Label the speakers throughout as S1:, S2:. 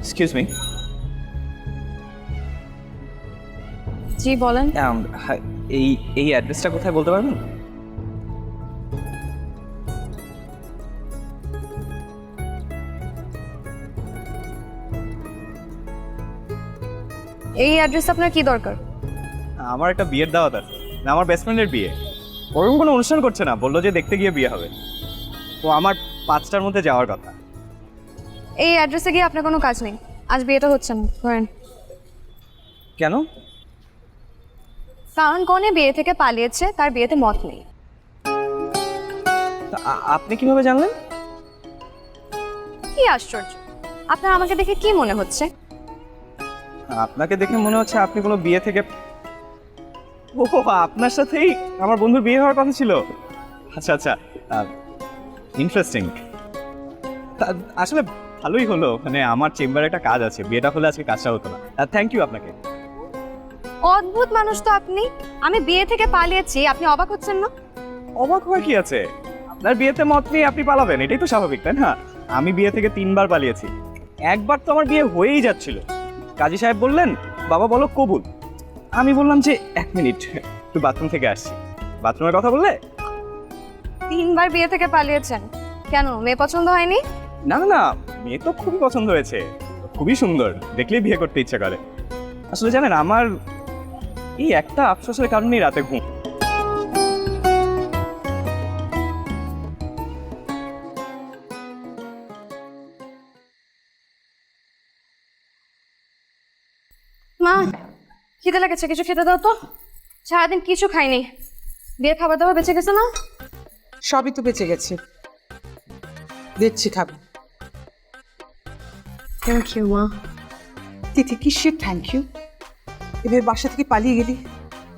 S1: Excuse me.
S2: জি বলেন।
S1: এই এই অ্যাড্রেসটা কোথায় বলতে পারবেন?
S2: এই অ্যাড্রেস আপনার কি দরকার?
S1: আমার একটা বিয়ের দাওয়াত আছে, না আমার বেস্ট ফ্রেন্ডের বিয়ে। ওরকম কোনো অনুষ্ঠান করছে না, বললো যে দেখতে গিয়ে বিয়ে হবে। তো আমার 5টার মধ্যে যাওয়ার কথা।
S2: এই অ্যাড্রেসে গিয়ে আপনার কোনো কাজ নেই, আজ বিয়েটা হচ্ছে না। ধরেন।
S1: কেন?
S2: কারণ কনে বিয়ে থেকে পালিয়েছে, তার বিয়েতে মত নেই।
S1: আপনি কিভাবে জানলেন?
S2: কি আশ্চর্য, আপনার আমাকে দেখে কি মনে হচ্ছে?
S1: আপনাকে দেখে মনে হচ্ছে আপনি কোনো বিয়ে থেকে... ও, আপনার সাথেই আমার বন্ধুর বিয়ে হওয়ার কথা ছিল। আচ্ছা আচ্ছা, ইন্টারেস্টিং। আসলে ভালোই হলো, মানে আমার চেম্বারে একটা কাজ আছে, বিয়েটা হলে আজকে কাজটা হতো না। থ্যাংক ইউ আপনাকে।
S2: অদ্ভুত মানুষ তো আপনি। আমি বিয়ে থেকে পালিয়েছি, আপনি অবাক হচ্ছেন না?
S1: অবাক হওয়ার কি আছে? আপনার বিয়েতে মত নিয়ে আপনি পালাবেন, এটাই তো স্বাভাবিক, তাই না? আমি বিয়ে থেকে 3বার পালিয়েছি। একবার তো আমার বিয়ে হয়েই যাচ্ছিল, কাজী সাহেব বললেন বাবা বলো কবুল। আমি বললাম যে 1 মিনিট, একটু বাথরুম থেকে আসছি। বাথরুমের কথা বললে
S2: 3বার বিয়ে থেকে পালিয়েছেন কেন? মেয়ে পছন্দ হয়নি?
S1: না না না, মেয়ে তো খুবই পছন্দ হয়েছে, খুবই সুন্দর, দেখলেই বিয়ে করতে ইচ্ছা করে। আসলে জানেন, আমার এই একটা আফসোসের কারণেই রাতে ঘুম।
S2: মা, খিদে লেগেছে, কিছু খেতে দাও তো। সারাদিন কিছু খাইনি, বিয়ে খাবার দাবার বেঁচে গেছে না?
S3: সবই তো বেঁচে গেছে, দেখছি খাবো।
S2: থ্যাংক ইউ মা।
S3: তিথি, কিসের থ্যাংক ইউ? এবার বাসা থেকে পালিয়ে গেলি,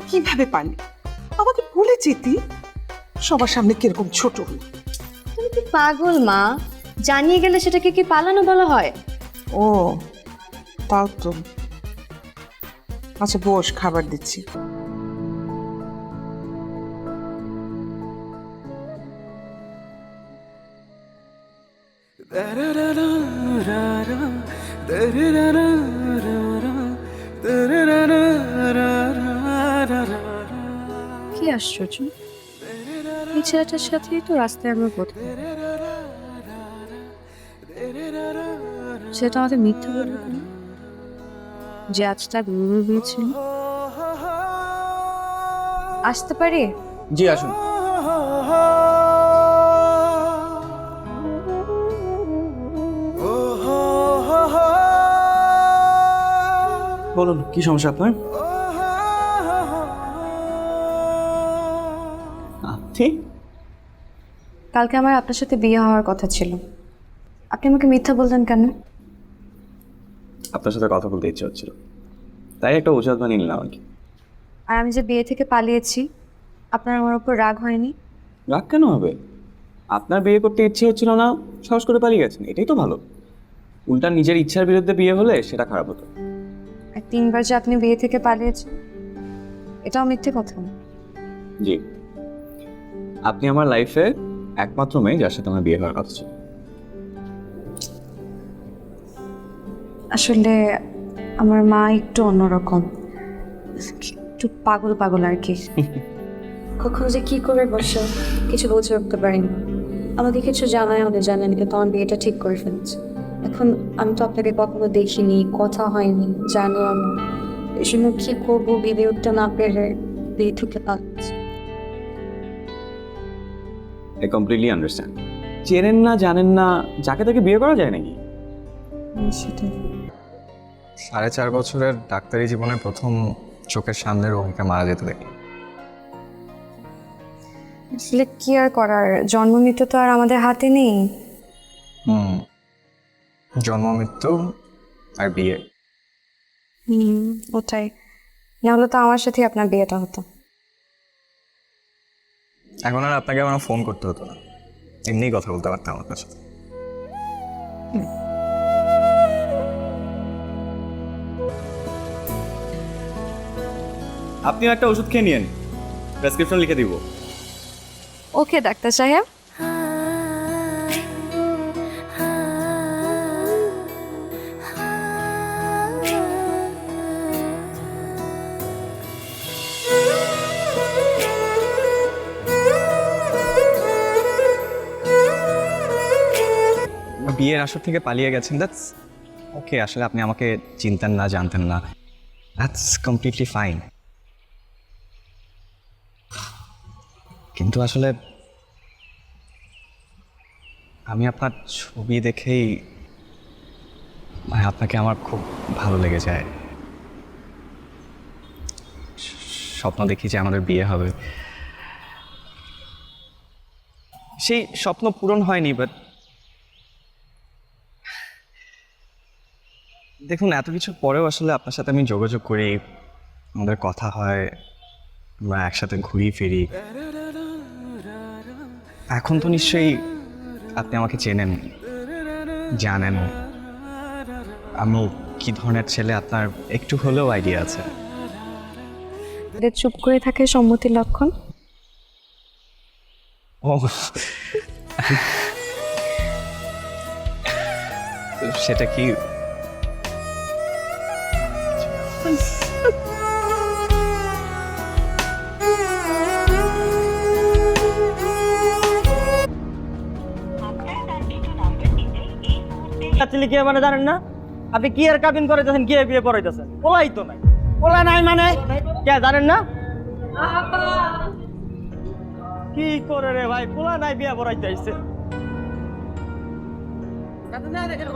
S3: কিভাবে পারলি? আমাকে ভুলে যেতি, সবার সামনে কিরকম ছোট হই।
S2: তুমি কি পাগল মা? জানিয়ে গেলে সেটাকে কি পালানো বলা হয়?
S3: ও, তাও তো। আচ্ছা বস, খাবার দিচ্ছি।
S2: কি আশ্চর্য, এই ছেলেটার সাথেই তো রাস্তায় আমরা প্রথম। সেটা আমাদের মিথ্যা বলবে কেন যে আজ তার বিয়ে হয়েছিল? আসতে পারি?
S1: জি আসুন। বলুন, কি সমস্যা আপনার? আপনি?
S2: কালকে আমার আপনার সাথে বিয়ে হওয়ার কথা ছিল, আপনি আমাকে মিথ্যা বললেন কেন?
S1: আপনার সাথে কথা বলতে ইচ্ছে হচ্ছিল, তাই একটা অজুহাত বানিয়ে নিলাম আর কি।
S2: আর আমি যে বিয়ে থেকে পালিয়েছি, আপনার আমার উপর রাগ হয়নি?
S1: রাগ কেন হবে? আপনার বিয়ে করতে ইচ্ছে হচ্ছিল না, সাহস করে পালিয়ে গেছেন, এটাই তো ভালো। উল্টা নিজের ইচ্ছার বিরুদ্ধে বিয়ে হলে সেটা খারাপ হতো।
S2: আর 3বার যে আপনি বিয়ে থেকে পালিয়েছেন, এটাও মিথ্যে কথা।
S1: জি, আপনি আমার লাইফে একমাত্র মেয়ে যার সাথে আমার বিয়ে হওয়ার কথা ছিল।
S2: আসলে আমার মা একটু অন্যরকম, একটু পাগল পাগল আর কি। কখন যে কি করে বসে কিছু বুঝে উঠতে পারিনি। আমাকে কিছু জানায় আমাদের জানেন, কিন্তু আমার বিয়েটা ঠিক করে ফেলেছে। এখন আমি তো আপনাকে কখনো দেখিনি, কথা হয়নি, জানো আমি এই জন্য কি করবো ভেবে উঠতে না পেরে বিয়ে থেকে পাচ্ছি।
S1: I completely understand. চেনেন না, জানেন না, যাকে তাকে বিয়ে করা যায় নাকি?
S2: সেটাই।
S4: 4.5 বছরের ডাক্তারি জীবনে প্রথম চোখের সামনে রোগীকে মারা যেতে দেখি।
S2: আসলে কি আর করার, জন্ম মৃত্যু তো আর আমাদের হাতে নেই।
S4: জন্ম মৃত্যু আর বিয়ে।
S2: ওটাই, নাহলে তো আমার সাথে আপনার বিয়েটা হতো।
S4: এখন আর আপনাকে আমার ফোন করতে হতো না, এমনিই কথা বলতে পারতাম আপনার সাথে।
S1: আপনিও একটা ওষুধ খেয়ে নিন, প্রেসক্রিপশন লিখে দিব।
S2: ওকে ডাক্তার সাহেব।
S1: বিয়ের আসর থেকে পালিয়ে গেছেন, দ্যাটস ওকে। আসলে আপনি আমাকে চিনতেন না, জানতেন না, দ্যাটস কমপ্লিটলি ফাইন। কিন্তু আসলে আমি আপনার ছবি দেখেই মানে আপনাকে আমার খুব ভালো লেগে যায়। স্বপ্ন দেখি যে আমাদের বিয়ে হবে, সেই স্বপ্ন পূরণ হয়নি। বাট দেখুন, এত কিছুর পরেও আসলে আপনার সাথে আমি যোগাযোগ করি, আমাদের কথা হয়, আমরা একসাথে ঘুরি ফিরি। এখন তো নিশ্চয়ই আপনি আমাকে চেনেন, জানেন আমি কি ধরনের ছেলে, আপনার একটু হলেও আইডিয়া আছে।
S2: এদের চুপ করে থাকে সম্মতির লক্ষণ।
S1: ও সেটা কি?
S5: চিলি কে মানে জানেন না? আপনি কি এর কাবিন করাইতেছেন, কি এর বিয়ে করাইতেছেন? পোলাই তো নাই। পোলা নাই মানে কে জানেন না? কি করে রে ভাই, পোলা নাই বিয়ে করাইতে আইছে। সাথে না দেখেন